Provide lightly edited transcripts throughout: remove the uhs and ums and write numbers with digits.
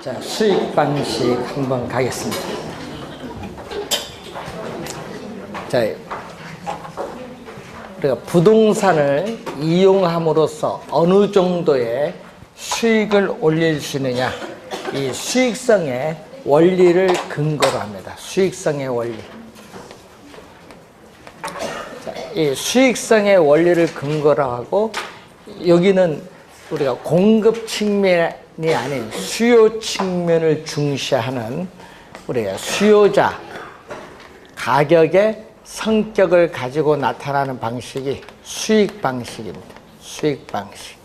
자, 수익 방식 한번 가겠습니다. 자, 우리가 부동산을 이용함으로써 어느 정도의 수익을 올릴 수 있느냐, 이 수익성의 원리를 근거로 합니다. 수익성의 원리. 자, 이 수익성의 원리를 근거로 하고, 여기는 우리가 공급 측면이 아닌 수요 측면을 중시하는 우리가 수요자, 가격의 성격을 가지고 나타나는 방식이 수익 방식입니다. 수익 방식.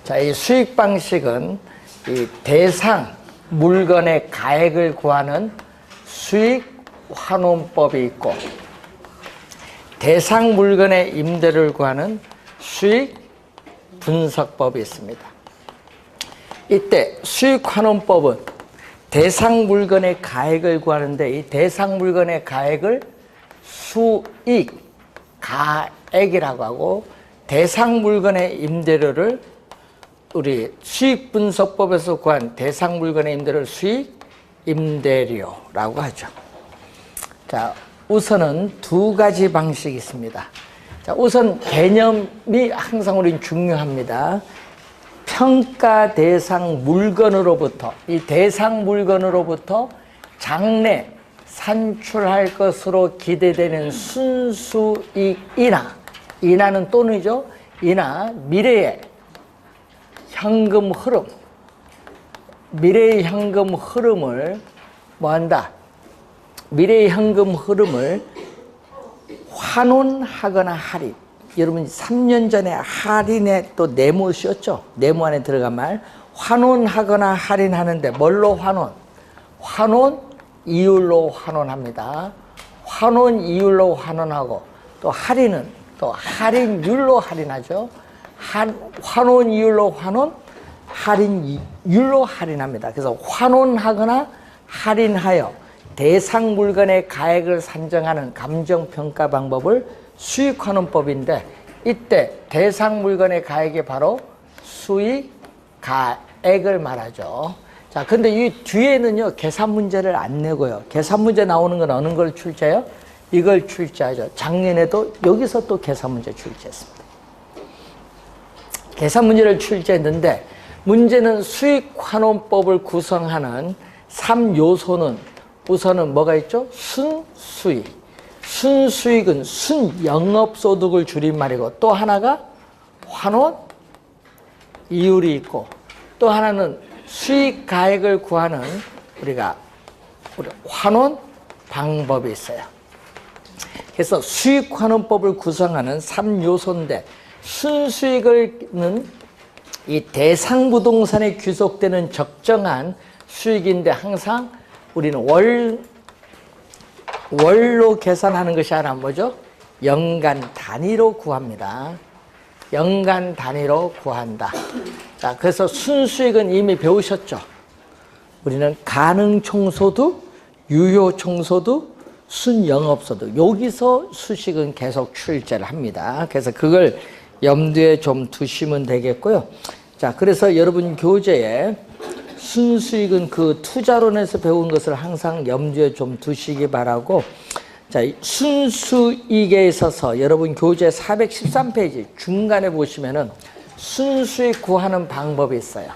자, 이 수익 방식은 이 대상 물건의 가액을 구하는 수익 환원법이 있고, 대상 물건의 임대를 구하는 수익 분석법이 있습니다. 이때 수익 환원법은 대상 물건의 가액을 구하는데, 이 대상 물건의 가액을 수익 가액이라고 하고, 대상 물건의 임대료를 우리 수익 분석법에서 구한 대상 물건의 임대료를 수익 임대료라고 하죠. 자, 우선은 두 가지 방식이 있습니다. 자, 우선 개념이 항상 우리는 중요합니다. 평가 대상 물건으로부터, 이 대상 물건으로부터 장래 산출할 것으로 기대되는 순수익이나, 이나는 또는이죠, 이나 미래의 현금 흐름, 미래의 현금 흐름을 뭐한다? 미래의 현금 흐름을 환원하거나 할인. 여러분 3년 전에 할인에 또 네모였죠? 네모 안에 들어간 말. 환원하거나 할인하는데 뭘로 환원? 환원 이율로 환원합니다. 환원 이율로 환원하고, 또 할인은 또 할인율로 할인하죠. 환원 이율로 환원, 할인율로 할인합니다. 그래서 환원하거나 할인하여 대상 물건의 가액을 산정하는 감정평가 방법을 수익환원법인데, 이때 대상 물건의 가액이 바로 수익 가액을 말하죠. 자, 근데 이 뒤에는요, 계산 문제를 안 내고요. 계산 문제 나오는 건 어느 걸 출제해요? 이걸 출제하죠. 작년에도 여기서 또 계산 문제 출제했습니다. 계산 문제를 출제했는데, 문제는 수익환원법을 구성하는 3요소는 우선은 뭐가 있죠? 순수익. 순수익은 순영업소득을 줄임말이고, 또 하나가 환원 이율이 있고, 또 하나는 수익 가액을 구하는 우리 환원 방법이 있어요. 그래서 수익환원법을 구성하는 3요소인데, 순수익은 이 대상 부동산에 귀속되는 적정한 수익인데, 항상 우리는 월로 계산하는 것이 아니라 뭐죠? 연간 단위로 구합니다. 연간 단위로 구한다. 자, 그래서 순수익은 이미 배우셨죠? 우리는 가능총소득, 유효총소득, 순영업소득. 여기서 수식은 계속 출제를 합니다. 그래서 그걸 염두에 좀 두시면 되겠고요. 자, 그래서 여러분 교재에 순수익은 그 투자론에서 배운 것을 항상 염두에 좀 두시기 바라고, 자, 순수익에 있어서 여러분 교재 413페이지 중간에 보시면은 순수익 구하는 방법이 있어요.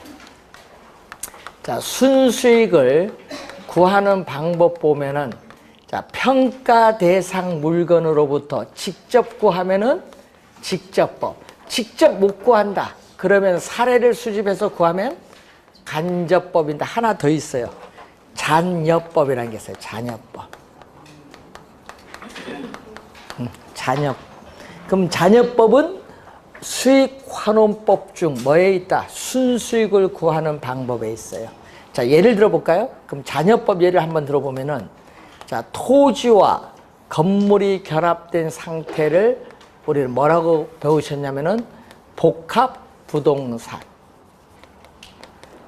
자, 순수익을 구하는 방법 보면은, 자, 평가 대상 물건으로부터 직접 구하면은 직접법. 직접 못 구한다. 그러면 사례를 수집해서 구하면 간접법인데, 하나 더 있어요. 잔여법이라는 게 있어요. 잔여법. 잔여. 그럼 잔여법은 수익환원법 중 뭐에 있다? 순수익을 구하는 방법에 있어요. 자, 예를 들어볼까요? 그럼 잔여법 예를 한번 들어보면은, 자, 토지와 건물이 결합된 상태를 우리는 뭐라고 배우셨냐면은 복합 부동산.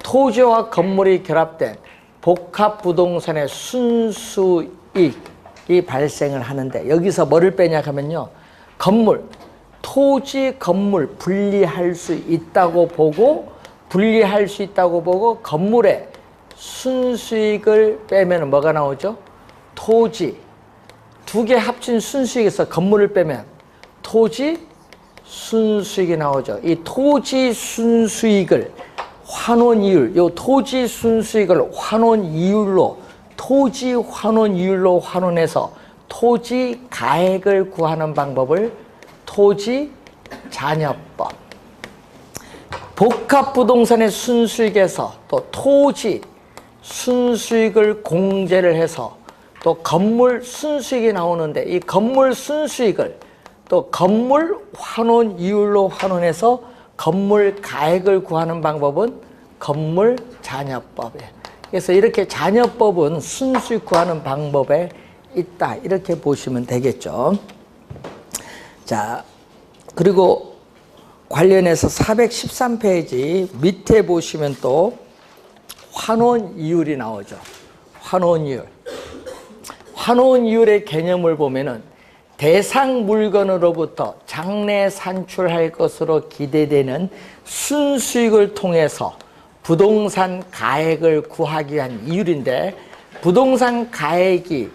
토지와 건물이 결합된 복합 부동산의 순수익이 발생을 하는데, 여기서 뭐를 빼냐 하면요, 건물, 토지 건물 분리할 수 있다고 보고 분리할 수 있다고 보고 건물의 순수익을 빼면 뭐가 나오죠? 토지. 두 개 합친 순수익에서 건물을 빼면 토지 순수익이 나오죠. 이 토지 순수익을 환원이율, 요 토지 순수익을 환원이율로, 토지 환원이율로 환원해서 토지 가액을 구하는 방법을 토지 잔여법. 복합부동산의 순수익에서 또 토지 순수익을 공제를 해서 또 건물 순수익이 나오는데 이 건물 순수익을 또 건물 환원 이율로 환원해서 건물 가액을 구하는 방법은 건물 잔여법이에요. 그래서 이렇게 잔여법은 순수익 구하는 방법에 있다. 이렇게 보시면 되겠죠. 자, 그리고 관련해서 413페이지 밑에 보시면 또 환원 이율이 나오죠. 환원 이율. 환원 이율의 개념을 보면은 대상 물건으로부터 장래 산출할 것으로 기대되는 순수익을 통해서 부동산 가액을 구하기 위한 이율인데, 부동산 가액이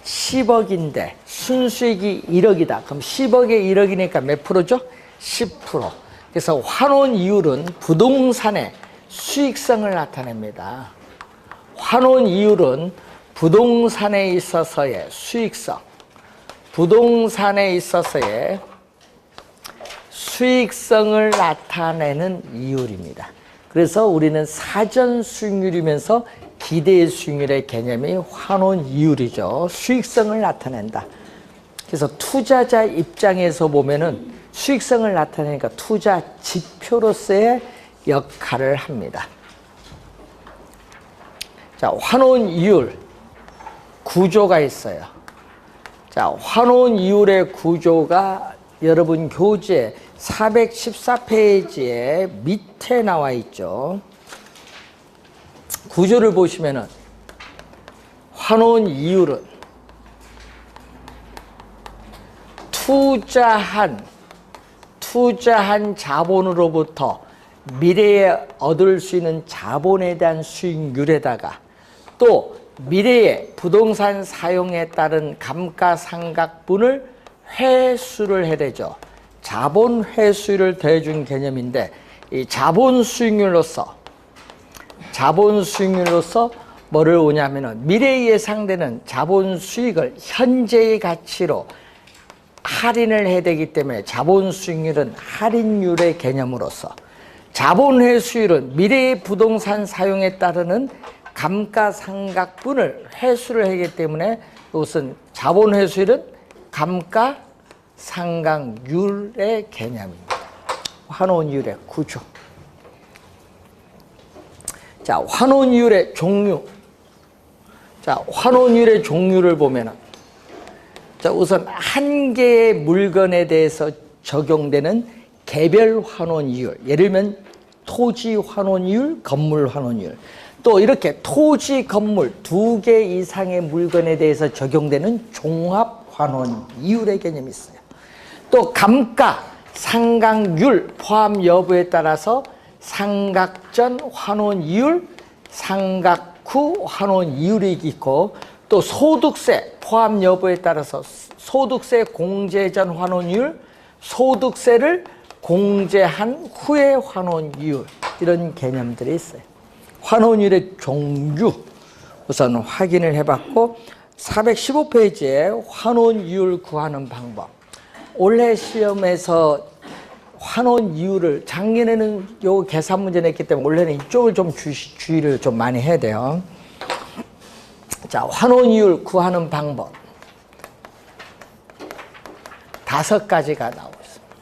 10억인데 순수익이 1억이다. 그럼 10억에 1억이니까 몇 프로죠? 10%. 그래서 환원 이율은 부동산의 수익성을 나타냅니다. 환원 이율은 부동산에 있어서의 수익성, 부동산에 있어서의 수익성을 나타내는 이율입니다. 그래서 우리는 사전 수익률이면서 기대 수익률의 개념이 환원 이율이죠. 수익성을 나타낸다. 그래서 투자자 입장에서 보면은 수익성을 나타내니까 투자 지표로서의 역할을 합니다. 자, 환원 이율 구조가 있어요. 자, 환원 이율의 구조가 여러분 교재 414페이지에 밑에 나와 있죠. 구조를 보시면은 환원 이율은 투자한 자본으로부터 미래에 얻을 수 있는 자본에 대한 수익률에다가 또 미래의 부동산 사용에 따른 감가상각분을 회수를 해야 되죠. 자본 회수율을 더해준 개념인데, 이 자본 수익률로서 뭐를 오냐면은 미래에 예상되는 자본 수익을 현재의 가치로 할인을 해야 되기 때문에 자본 수익률은 할인율의 개념으로서, 자본 회수율은 미래의 부동산 사용에 따르는 감가상각분을 회수를 하기 때문에 이것은 자본 회수율은 감가상각률의 개념입니다. 환원이율의 구조. 자, 환원이율의 종류. 자, 환원이율의 종류를 보면은, 자, 우선 한 개의 물건에 대해서 적용되는 개별 환원이율. 예를 들면 토지 환원이율, 건물 환원이율. 또 이렇게 토지, 건물 두 개 이상의 물건에 대해서 적용되는 종합 환원 이율의 개념이 있어요. 또 감가, 상각률 포함 여부에 따라서 상각 전 환원 이율, 상각 후 환원 이율이 있고, 또 소득세 포함 여부에 따라서 소득세 공제 전 환원 이율, 소득세를 공제한 후의 환원 이율, 이런 개념들이 있어요. 환원율의 종류 우선 확인을 해봤고, 415페이지에 환원이율 구하는 방법. 올해 시험에서 환원이율을, 작년에는 요 계산 문제 냈기 때문에 올해는 이쪽을 좀 주의를 좀 많이 해야 돼요. 자, 환원이율 구하는 방법 5가지가 나오고 있습니다.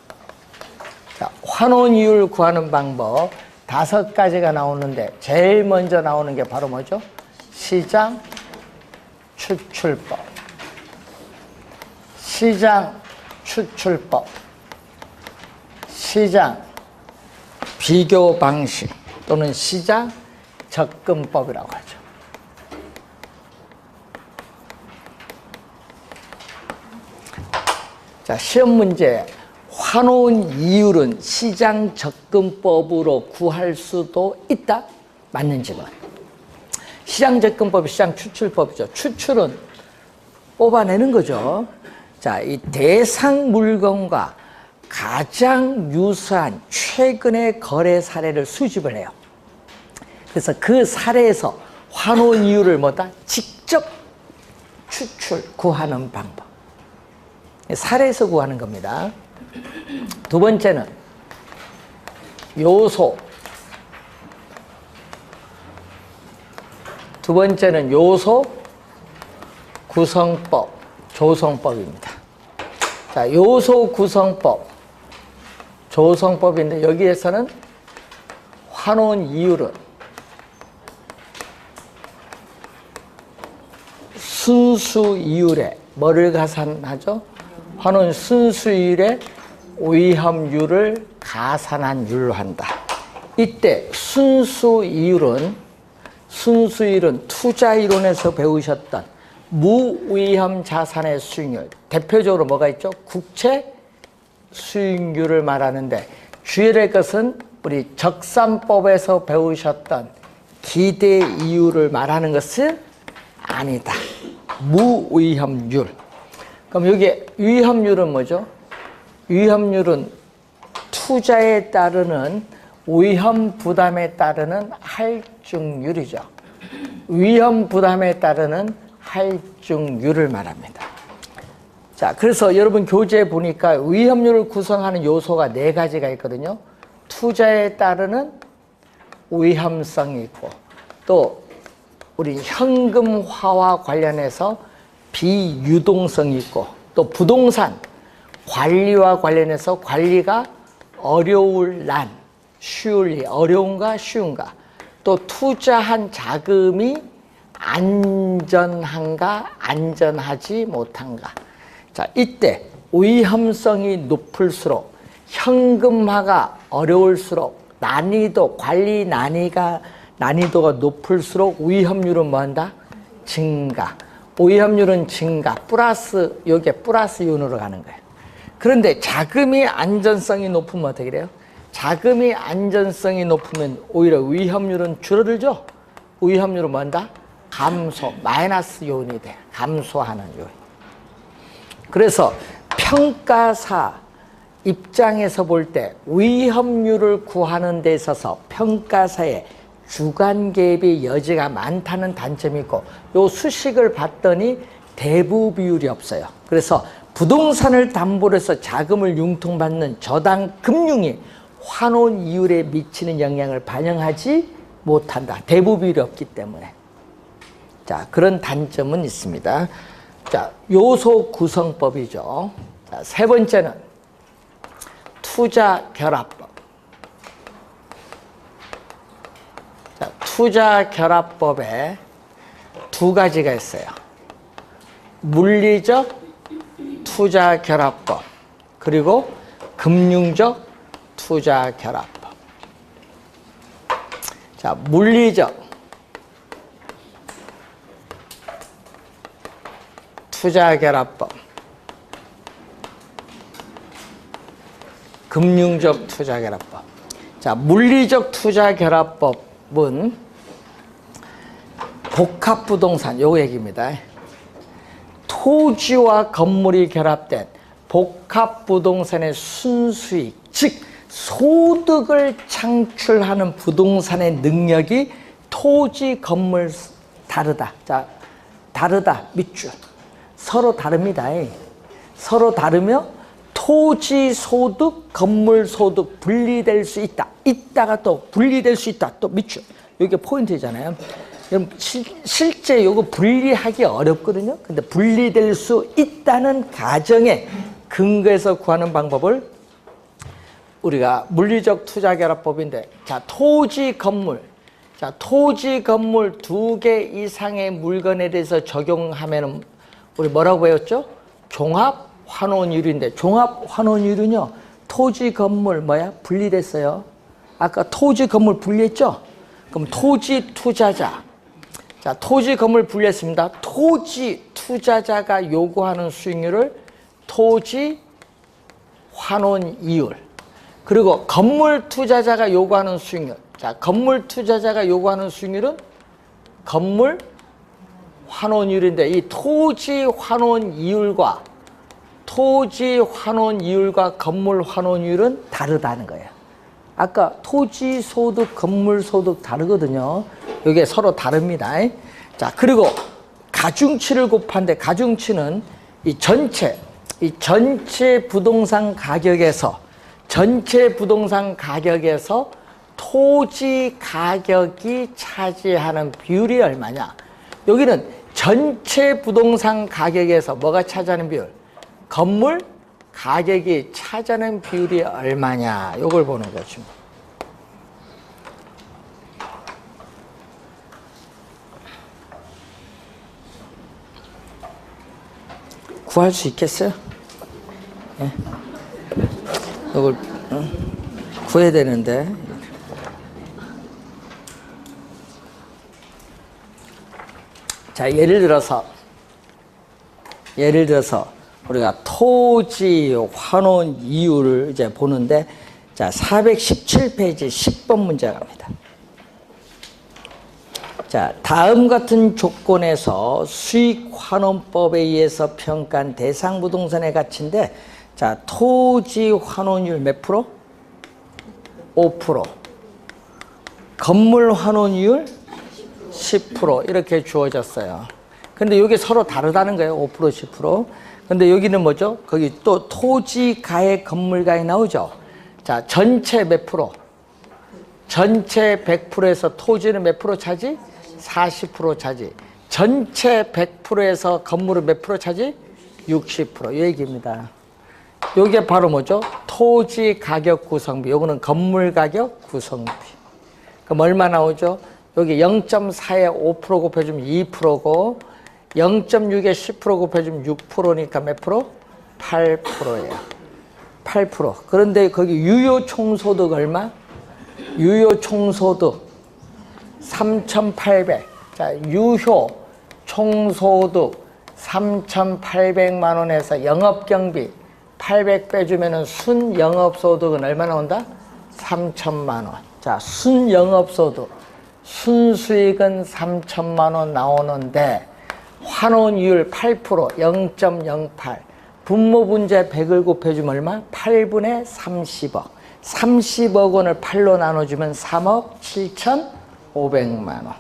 자, 환원이율 구하는 방법 5가지가 나오는데, 제일 먼저 나오는 게 바로 뭐죠? 시장 추출법. 시장 추출법. 시장 비교 방식 또는 시장 접근법이라고 하죠. 자, 시험 문제 환원 이율은 시장 접근법으로 구할 수도 있다? 맞는지는. 시장 접근법이 시장 추출법이죠. 추출은 뽑아내는 거죠. 자, 이 대상 물건과 가장 유사한 최근의 거래 사례를 수집을 해요. 그래서 그 사례에서 환원 이율을 뭐다? 직접 추출, 구하는 방법. 사례에서 구하는 겁니다. 두 번째는 요소. 두 번째는 요소 구성법, 조성법입니다. 자, 요소 구성법, 조성법인데 여기에서는 환원 이율은 순수 이율에 뭐를 가산하죠? 환원 순수 이율에 오이합률을 가산한 율로 한다. 이때 순수 이율은 투자 이론에서 배우셨던 무위험 자산의 수익률, 대표적으로 뭐가 있죠? 국채 수익률을 말하는데 주의해야 될 것은 우리 적산법에서 배우셨던 기대 이율을 말하는 것은 아니다. 무위험률. 그럼 여기 위험률은 뭐죠? 위험률은 투자에 따르는 위험 부담에 따르는 할증률이죠. 위험 부담에 따르는 할증률을 말합니다. 자, 그래서 여러분 교재에 보니까 위험률을 구성하는 요소가 4가지가 있거든요. 투자에 따르는 위험성이 있고, 또 우리 현금화와 관련해서 비유동성이 있고, 또 부동산 관리와 관련해서 관리가 어려울 난, 쉬울리, 어려운가 쉬운가, 또 투자한 자금이 안전한가 안전하지 못한가. 자, 이때 위험성이 높을수록 현금화가 어려울수록 난이도, 관리 난이도가 높을수록 위험률은 뭐한다? 증가. 위험률은 증가, 플러스, 여기에 플러스 이온으로 가는 거예요. 그런데 자금이 안전성이 높으면 어떻게 돼요? 자금이 안전성이 높으면 오히려 위험률은 줄어들죠? 위험률은 뭐한다? 감소, 마이너스 요인이 돼. 감소하는 요인. 그래서 평가사 입장에서 볼 때 위험률을 구하는 데 있어서 평가사에 주관 개입의 여지가 많다는 단점이 있고, 요 수식을 봤더니 대부 비율이 없어요. 그래서 부동산을 담보로 해서 자금을 융통받는 저당 금융이 환원 이율에 미치는 영향을 반영하지 못한다. 대부 비율이 없기 때문에. 자, 그런 단점은 있습니다. 자, 요소 구성법이죠. 자, 세 번째는 투자 결합법. 자, 투자 결합법에 2가지가 있어요. 물리적 투자 결합법, 그리고 금융적 투자 결합법. 자, 물리적 투자 결합법, 금융적 투자 결합법. 자, 물리적 투자 결합법은 복합 부동산, 요 얘기입니다. 토지와 건물이 결합된 복합 부동산의 순수익, 즉 소득을 창출하는 부동산의 능력이 토지, 건물 다르다. 자, 다르다 밑줄. 서로 다릅니다. 서로 다르며 토지 소득, 건물 소득 분리될 수 있다. 있다가 또 분리될 수 있다. 또 밑줄. 이게 포인트잖아요. 여러분, 실제 이거 분리하기 어렵거든요. 근데 분리될 수 있다는 가정에 근거해서 구하는 방법을 우리가 물리적 투자 결합법인데, 자, 토지, 건물. 자, 토지, 건물 2개 이상의 물건에 대해서 적용하면은 우리 뭐라고 배웠죠? 종합 환원율인데, 종합 환원율은요, 토지, 건물 뭐야? 분리됐어요. 아까 토지, 건물 분리했죠? 그럼 토지 투자자. 자, 토지, 건물 분리했습니다. 토지 투자자가 요구하는 수익률을 토지 환원 이율. 그리고 건물 투자자가 요구하는 수익률. 자, 건물 투자자가 요구하는 수익률은 건물 환원이율인데 이 토지 환원이율과 건물 환원이율은 다르다는 거예요. 아까 토지 소득, 건물 소득 다르거든요. 이게 서로 다릅니다. 자, 그리고 가중치를 곱한데 가중치는 이 전체 부동산 가격에서 토지 가격이 차지하는 비율이 얼마냐. 여기는 전체 부동산 가격에서 뭐가 차지하는 비율? 건물 가격이 차지하는 비율이 얼마냐. 이걸 보는 거죠. 구할 수 있겠어요? 예. 이걸 구해야 되는데. 자, 예를 들어서 우리가 토지 환원 이율을 이제 보는데, 자, 417페이지 10번 문제 갑니다. 자, 다음 같은 조건에서 수익환원법에 의해서 평가한 대상 부동산의 가치인데, 자, 토지 환원율 몇 프로? 5%. 건물 환원율 10% 이렇게 주어졌어요. 근데 여기 서로 다르다는 거예요. 5%, 10%. 근데 여기는 뭐죠? 거기 또 토지 가액, 건물 가액 나오죠? 자, 전체 몇 프로? 전체 100%에서 토지는 몇 프로 차지? 40% 차지. 전체 100%에서 건물은 몇 프로 차지? 60%. 이 얘기입니다. 이게 바로 뭐죠? 토지 가격 구성비. 요거는 건물 가격 구성비. 그럼 얼마 나오죠? 여기 0.4에 5% 곱해주면 2%고 0.6에 10% 곱해주면 6%니까 몇 프로? 8%예요. 8%. 그런데 거기 유효 총소득 얼마? 유효 총소득 3,800. 자, 유효 총소득 3,800만 원에서 영업경비 800 빼주면은 순영업소득은 얼마 나온다? 3천만 원. 자, 순영업소득, 순수익은 3천만 원 나오는데 환원이율 8%, 0.08. 분모분자 100을 곱해주면 얼마? 8분의 30억. 30억 원을 8로 나눠주면 3억 7,500만 원.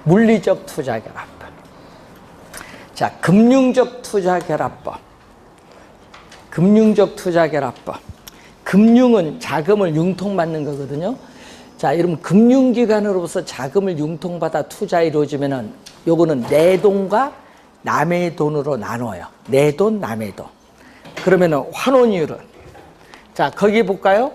물리적 투자결합법. 자, 금융적 투자결합법. 금융적 투자결합법. 금융은 자금을 융통받는 거거든요. 자, 여러분 금융기관으로부터 자금을 융통받아 투자 이루어지면은 요거는 내 돈과 남의 돈으로 나눠요. 내 돈, 남의 돈. 그러면은 환원이율은, 자, 거기 볼까요?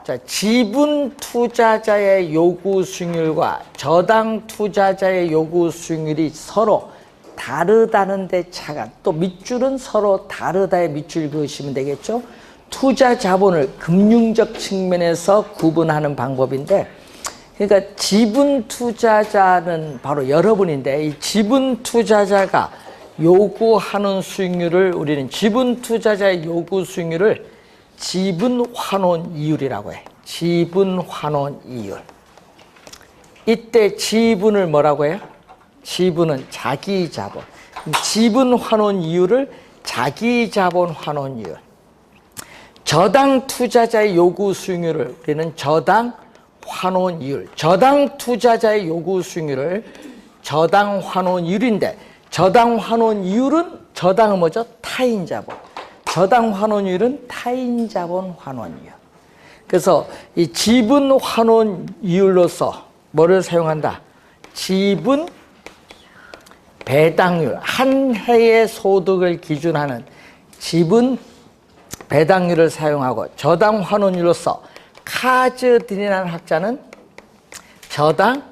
자, 지분 투자자의 요구 수익률과 저당 투자자의 요구 수익률이 서로 다르다는데 차가, 또 밑줄은 서로 다르다의 밑줄 그으시면 되겠죠? 투자 자본을 금융적 측면에서 구분하는 방법인데, 그러니까 지분 투자자는 바로 여러분인데, 이 지분 투자자가 요구하는 수익률을 우리는 지분 투자자의 요구 수익률을 지분 환원 이율이라고 해. 지분 환원 이율. 이때 지분을 뭐라고 해요? 지분은 자기 자본. 지분 환원 이율을 자기 자본 환원 이율. 저당 투자자의 요구 수익률을 우리는 저당 환원 이율. 저당 투자자의 요구 수익률을 저당 환원 이율인데, 저당 환원 이율은, 저당은 뭐죠? 타인 자본. 저당 환원율은 타인 자본 환원이에요. 그래서 이 지분 환원이율로서 뭐를 사용한다? 지분 배당률, 한 해의 소득을 기준하는 지분 배당률을 사용하고, 저당 환원율로서 카즈딘이라는 학자는 저당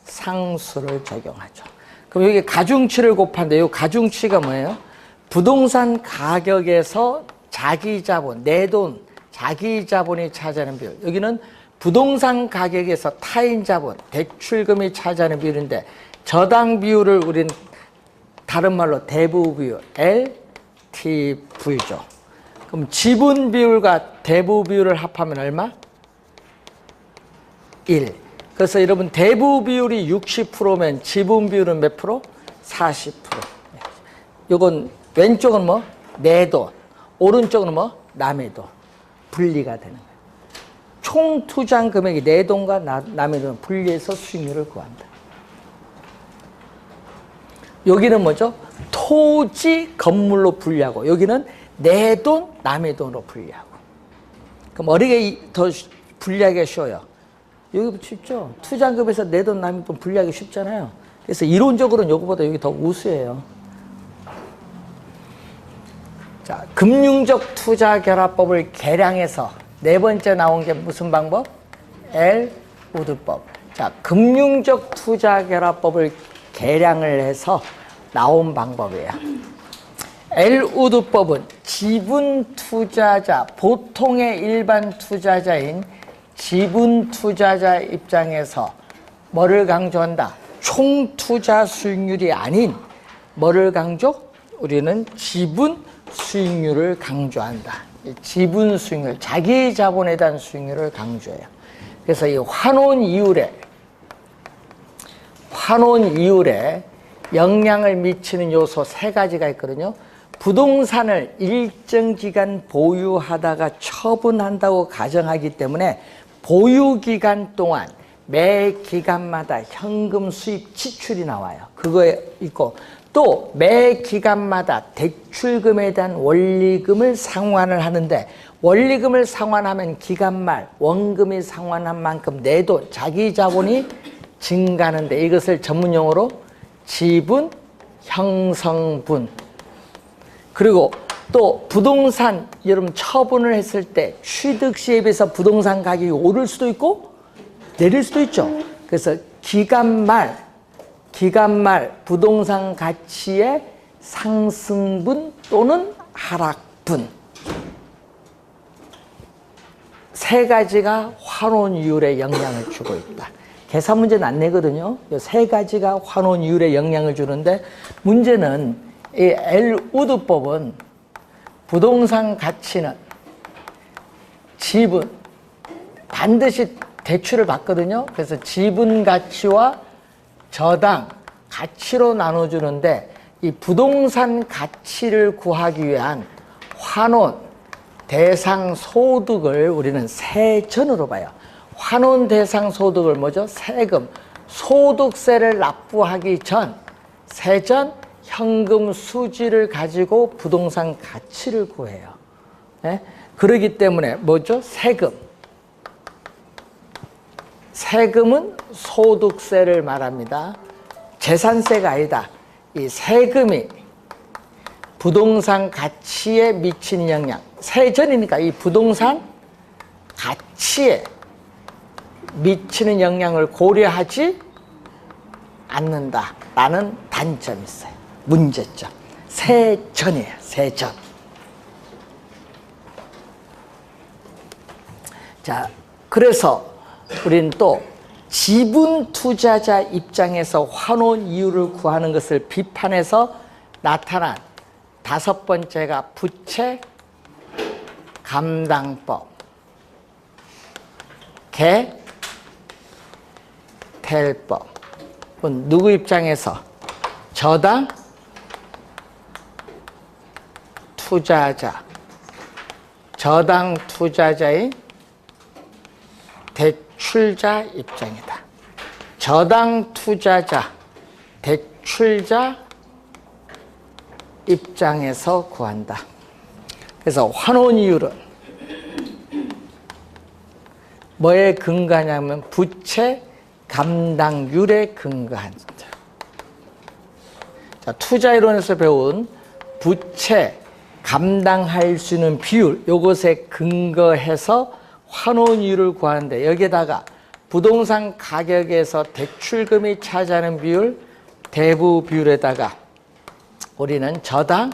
상수를 적용하죠. 그럼 여기 가중치를 곱한데, 이 가중치가 뭐예요? 부동산 가격에서 자기 자본, 내 돈, 자기 자본이 차지하는 비율. 여기는 부동산 가격에서 타인 자본, 대출금이 차지하는 비율인데, 저당 비율을 우리는 다른 말로 대부 비율 LTV죠. 그럼 지분 비율과 대부 비율을 합하면 얼마? 1. 그래서 여러분 대부 비율이 60%면 지분 비율은 몇 프로? 40%. 요건 왼쪽은 뭐? 내 돈. 오른쪽은 뭐? 남의 돈. 분리가 되는 거예요. 총 투자한 금액이 내 돈과 남의 돈을 분리해서 수익률을 구한다. 여기는 뭐죠? 토지, 건물로 분리하고 여기는 내 돈, 남의 돈으로 분리하고. 그럼 어디가 더 분리하기가 쉬워요? 여기 쉽죠? 투자금에서 내 돈, 남의 돈 분리하기 쉽잖아요. 그래서 이론적으로는 여기보다 여기 더 우수해요. 자, 금융적 투자 결합법을 개량해서 네 번째 나온 게 무슨 방법? 엘우드법. 자, 금융적 투자 결합법을 개량을 해서 나온 방법이에요. 엘우드법은 지분 투자자, 보통의 일반 투자자인 지분 투자자 입장에서 뭐를 강조한다? 총 투자 수익률이 아닌 뭐를 강조? 우리는 지분 수익률을 강조한다. 지분 수익률, 자기 자본에 대한 수익률을 강조해요. 그래서 이 환원 이율에 영향을 미치는 요소 세 가지가 있거든요. 부동산을 일정 기간 보유하다가 처분한다고 가정하기 때문에 보유 기간 동안 매 기간마다 현금 수입 지출이 나와요. 그거에 있고 또 매 기간마다 대출금에 대한 원리금을 상환을 하는데 원리금을 상환하면 기간 말 원금이 상환한 만큼 내 돈, 자기 자본이 증가하는데 이것을 전문용어로 지분 형성분. 그리고 또 부동산 여러분 처분을 했을 때 취득 시에 비해서 부동산 가격이 오를 수도 있고 내릴 수도 있죠. 그래서 기간 말 부동산 가치의 상승분 또는 하락분 세 가지가 환원 이율에 영향을 주고 있다. 계산 문제는 안 내거든요. 이 세 가지가 환원 이율에 영향을 주는데 문제는 이 엘우드법은 부동산 가치는 지분 반드시 대출을 받거든요. 그래서 지분 가치와 저당 가치로 나눠주는데 이 부동산 가치를 구하기 위한 환원 대상 소득을 우리는 세전으로 봐요. 환원 대상 소득을 뭐죠? 세금, 소득세를 납부하기 전 세전 현금 수지를 가지고 부동산 가치를 구해요. 네? 그렇기 때문에 뭐죠? 세금은 소득세를 말합니다. 재산세가 아니다. 이 세금이 부동산 가치에 미치는 영향, 세전이니까 이 부동산 가치에 미치는 영향을 고려하지 않는다라는 단점이 있어요. 문제점. 세전이에요. 세전. 자, 그래서 우리는 또 지분 투자자 입장에서 환원 이율을 구하는 것을 비판해서 나타난 다섯 번째가 부채 감당법. 개텔법. 누구 입장에서? 저당 투자자. 저당 투자자인 대출자 입장이다. 저당 투자자, 대출자 입장에서 구한다. 그래서 환원 이율은 뭐에 근거하냐면 부채 감당률에 근거한다. 자, 투자 이론에서 배운 부채 감당할 수 있는 비율, 이것에 근거해서 환원 이율을 구하는데 여기에다가 부동산 가격에서 대출금이 차지하는 비율, 대부 비율에다가 우리는 저당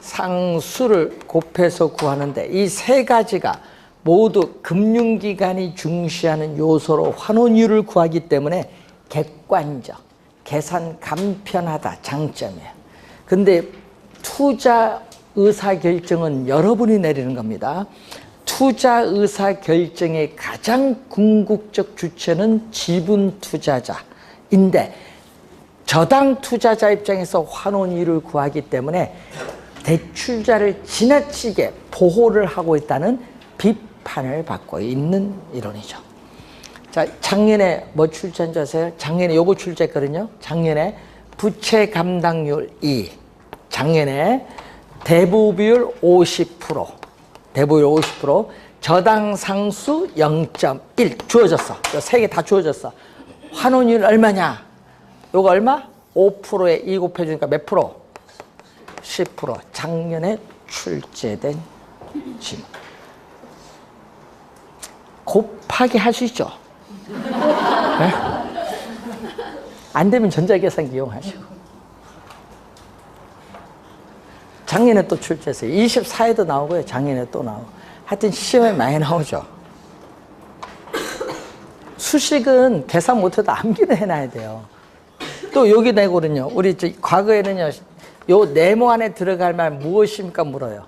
상수를 곱해서 구하는데 이 세 가지가 모두 금융기관이 중시하는 요소로 환원 이율을 구하기 때문에 객관적, 계산 간편하다 장점이에요. 근데 투자 의사결정은 여러분이 내리는 겁니다. 투자 의사결정의 가장 궁극적 주체는 지분 투자자인데 저당 투자자 입장에서 환원이율을 구하기 때문에 대출자를 지나치게 보호를 하고 있다는 비판을 받고 있는 이론이죠. 자, 작년에 뭐 출제한 줄 아세요? 작년에 요거 출제했거든요. 작년에 부채 감당률 2, 작년에 대부 비율 50%, 대부 비율 50%, 저당 상수 0.1 주어졌어. 세 개 다 주어졌어. 환원율 얼마냐? 요거 얼마? 5%에 2 곱해주니까 몇 프로? 10%. 작년에 출제된 질문. 곱하기 할 수 있죠? 네? 안 되면 전자계산기 이용하시고. 작년에 또 출제했어요. 24에도 나오고요. 작년에 또 나오고. 하여튼 시험에 많이 나오죠. 수식은 계산 못해도 암기를 해놔야 돼요. 또 여기 내거든요. 우리 과거에는요, 요 네모 안에 들어갈 말 무엇입니까? 물어요.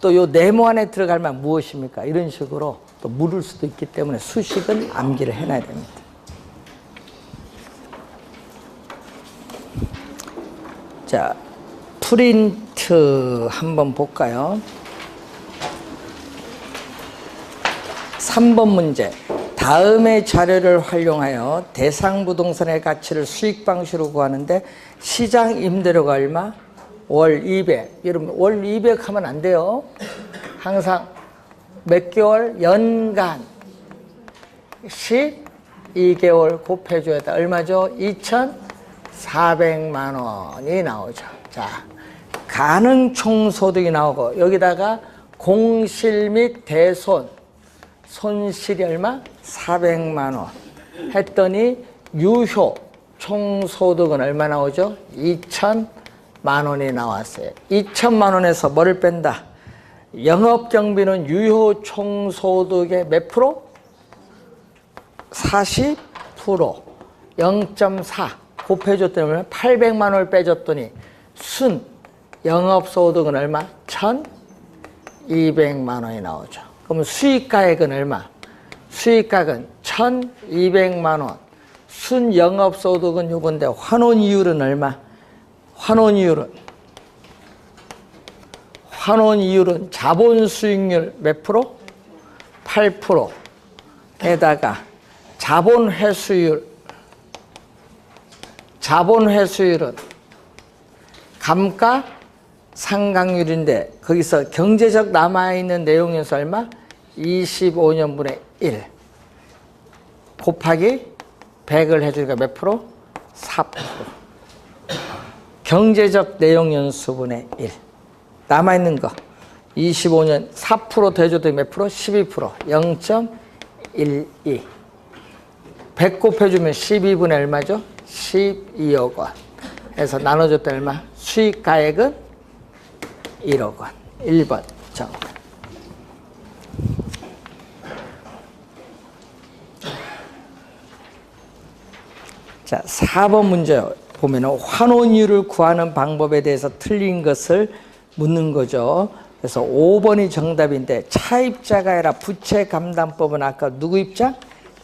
또 요 네모 안에 들어갈 말 무엇입니까? 이런 식으로 또 물을 수도 있기 때문에 수식은 암기를 해놔야 됩니다. 자, 프린트 한번 볼까요? 3번 문제. 다음의 자료를 활용하여 대상 부동산의 가치를 수익 방식으로 구하는데 시장 임대료가 얼마? 월 200. 여러분, 월 200 하면 안 돼요. 항상 몇 개월? 연간 12개월 곱해줘야 돼. 얼마죠? 2,400만 원이 나오죠. 자, 가능 총소득이 나오고 여기다가 공실 및 대손 손실이 얼마? 400만 원 했더니 유효 총소득은 얼마 나오죠? 2,000만 원이 나왔어요. 2,000만 원에서 뭐를 뺀다? 영업경비는 유효 총소득의 몇 프로? 40%. 0.4 곱해줬더니 얼마? 800만 원을 빼줬더니 순 영업소득은 얼마? 1,200만 원이 나오죠. 그러면 수익가액은 얼마? 수익가액은 1,200만 원. 순 영업소득은 요건데 환원이율은 얼마? 환원이율은 자본수익률 몇 프로? 8%. 에다가 자본회수율은 감가상각률인데 거기서 경제적 남아있는 내용연수 얼마? 25년분의 1 곱하기 100을 해주니까 몇 프로? 4%. 경제적 내용연수분의 1 남아있는 거 25년 4% 더해줘도 몇 프로? 12%. 0.12 100 곱해주면 12분의 얼마죠? 12억 원 해서 나눠줬다 얼마? 수익가액은 1억 원. 1번 정답. 자, 4번 문제 보면은 환원율을 구하는 방법에 대해서 틀린 것을 묻는 거죠. 그래서 5번이 정답인데 차입자가 아니라 부채감당법은 아까 누구 입장?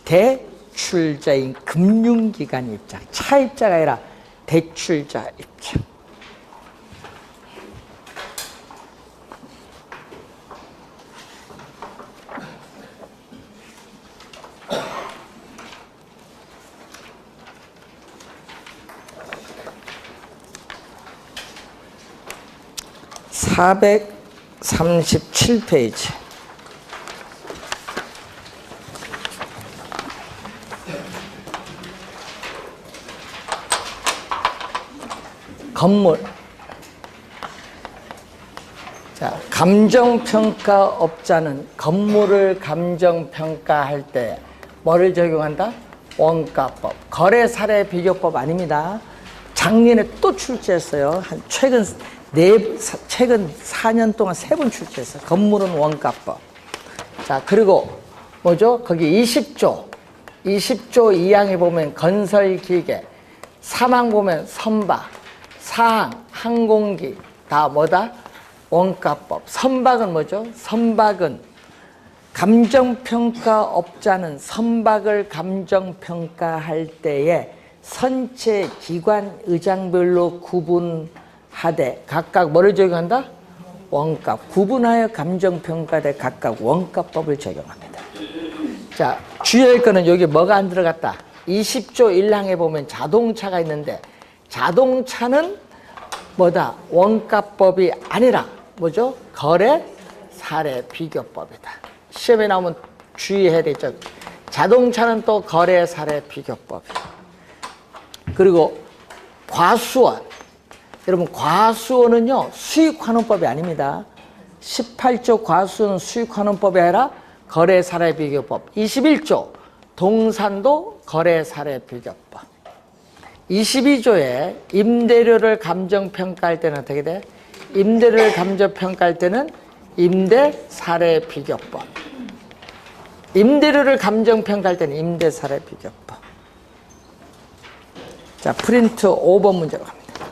대출자인 금융기관 입장. 차입자가 아니라 대출자 입장. (437페이지) 건물. 자, 감정평가업자는 건물을 감정평가할 때 뭐를 적용한다? 원가법. 거래사례 비교법 아닙니다. 작년에 또 출제했어요. 최근 4년 동안 3번 출제했어요. 건물은 원가법. 자, 그리고 뭐죠? 거기 20조 2항에 보면 건설기계, 3항 보면 선박, 사항, 항공기 다 뭐다? 원가법. 선박은 뭐죠? 선박은 감정평가업자는 선박을 감정평가할 때에 선체 기관 의장별로 구분하되 각각 뭐를 적용한다? 원값. 구분하여 감정평가되 각각 원가법을 적용합니다. 자, 주의할 거는 여기 뭐가 안 들어갔다? 20조 1항에 보면 자동차가 있는데 자동차는 뭐다? 원가법이 아니라 뭐죠? 거래 사례 비교법이다. 시험에 나오면 주의해야 되죠. 자동차는 또 거래 사례 비교법이다. 그리고 과수원. 여러분 과수원은요 수익환원법이 아닙니다. 18조 과수원 수익환원법이 아니라 거래 사례 비교법. 21조 동산도 거래 사례 비교법. 22조에 임대료를 감정평가할 때는 어떻게 돼? 임대료를 감정평가할 때는 임대 사례 비교법. 임대료를 감정평가할 때는 임대 사례 비교법. 자, 프린트 5번 문제로 갑니다.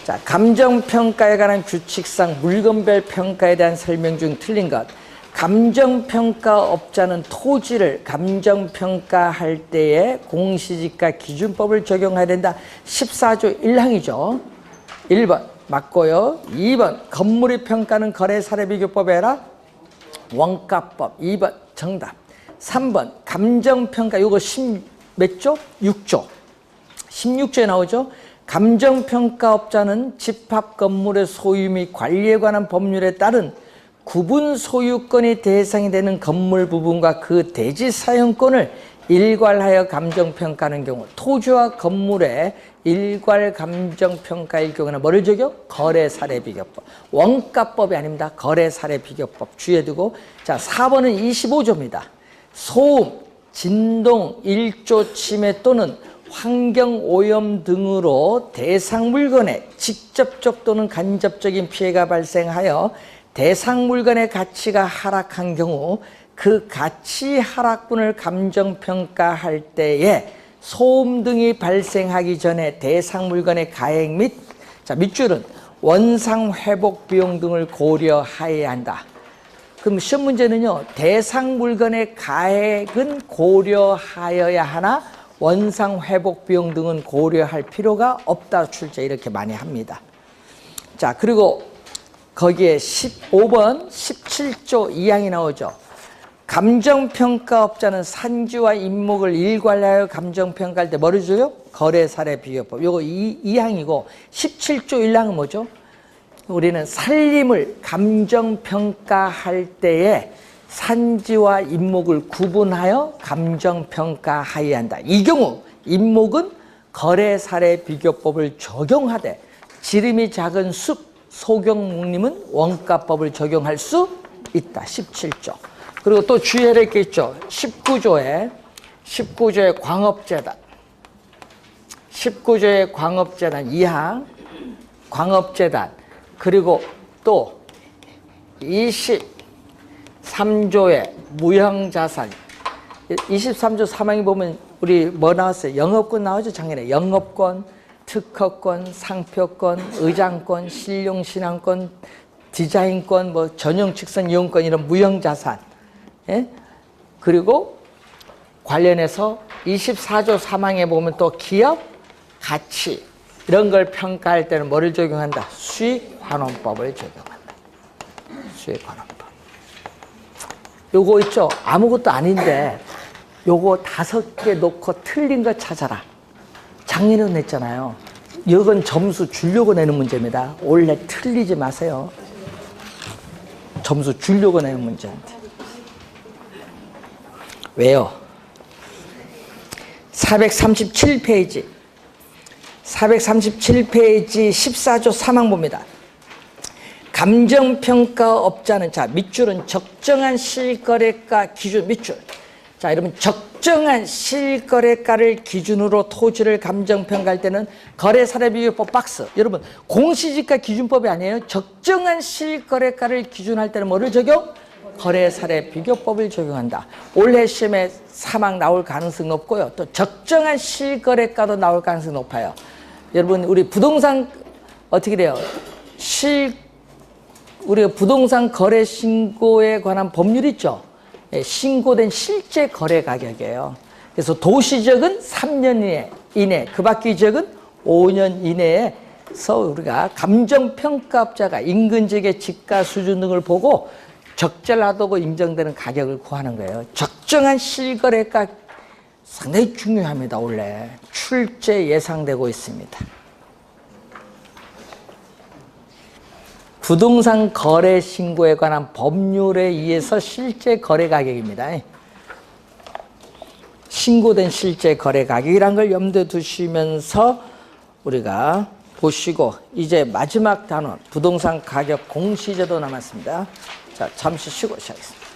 자, 감정평가에 관한 규칙상 물건별 평가에 대한 설명 중 틀린 것. 감정평가업자는 토지를 감정평가할 때에 공시지가 기준법을 적용해야 된다. 14조 1항이죠. 1번 맞고요. 2번 건물의 평가는 거래사례비교법에 아니라 원가법. 2번 정답. 3번 감정평가 요거 몇 조? 6조. 16조에 나오죠. 감정평가업자는 집합건물의 소유 및 관리에 관한 법률에 따른 구분 소유권이 대상이 되는 건물 부분과 그 대지 사용권을 일괄하여 감정평가하는 경우 토지와 건물의 일괄 감정평가일 경우는 뭐를 적용? 거래사례비교법. 원가법이 아닙니다. 거래사례비교법 주의해 두고. 자, 4번은 25조입니다. 소음, 진동, 일조 침해 또는 환경오염 등으로 대상 물건에 직접적 또는 간접적인 피해가 발생하여 대상 물건의 가치가 하락한 경우 그 가치 하락분을 감정평가할 때에 소음 등이 발생하기 전에 대상 물건의 가액 및 밑줄은 원상 회복 비용 등을 고려하여야 한다. 그럼 시험 문제는요. 대상 물건의 가액은 고려하여야 하나 원상 회복 비용 등은 고려할 필요가 없다. 출제 이렇게 많이 합니다. 자, 그리고 거기에 15번 17조 2항이 나오죠. 감정평가업자는 산지와 임목을 일괄하여 감정평가할 때 뭐를 줘요? 거래사례비교법. 요거 2항이고 17조 1항은 뭐죠? 우리는 산림을 감정평가할 때에 산지와 임목을 구분하여 감정평가하여야 한다. 이 경우 임목은 거래사례비교법을 적용하되 지름이 작은 숲, 소경목림은 원가법을 적용할 수 있다. 17조. 그리고 또 주의해야 될 게 있죠. 19조에 광업재단. 19조의 광업재단 2항, 광업재단. 그리고 또 23조의 무형자산. 23조 3항에 보면 우리 뭐 나왔어요? 영업권 나오죠, 작년에. 영업권, 특허권, 상표권, 의장권, 신용신앙권, 디자인권, 뭐 전용 직선 이용권 이런 무형자산. 예? 그리고 관련해서 24조 3항에 보면 또 기업 가치 이런 걸 평가할 때는 뭐를 적용한다? 수익환원법을 적용한다. 수익환원법. 요거 있죠? 아무것도 아닌데 요거 5개 놓고 틀린 거 찾아라. 작년에 냈잖아요. 이건 점수 주려고 내는 문제입니다. 원래 틀리지 마세요. 점수 주려고 내는 문제인데. 왜요? 437페이지 14조 3항 봅니다. 감정평가업자는 밑줄은 적정한 실거래가 기준 밑줄. 자, 여러분 적정한 실거래가를 기준으로 토지를 감정평가할 때는 거래사례비교법 박스. 여러분 공시지가 기준법이 아니에요. 적정한 실거래가를 기준할 때는 뭐를 적용? 거래사례비교법을 적용한다. 올해 시험에 3항 나올 가능성이 높고요. 또 적정한 실거래가도 나올 가능성이 높아요. 여러분 우리 부동산 어떻게 돼요? 우리가 부동산 거래 신고에 관한 법률 있죠? 예, 신고된 실제 거래 가격이에요. 그래서 도시적은 3년 이내, 그 밖의 지역은 5년 이내에서 우리가 감정평가업자가 인근 지역의 집가 수준 등을 보고 적절하다고 인정되는 가격을 구하는 거예요. 적정한 실거래가 상당히 중요합니다. 원래 출제 예상되고 있습니다. 부동산 거래 신고에 관한 법률에 의해서 실제 거래 가격입니다. 신고된 실제 거래 가격이란 걸 염두에 두시면서 우리가 보시고, 이제 마지막 단원 부동산 가격 공시제도 남았습니다. 자, 잠시 쉬고 시작하겠습니다.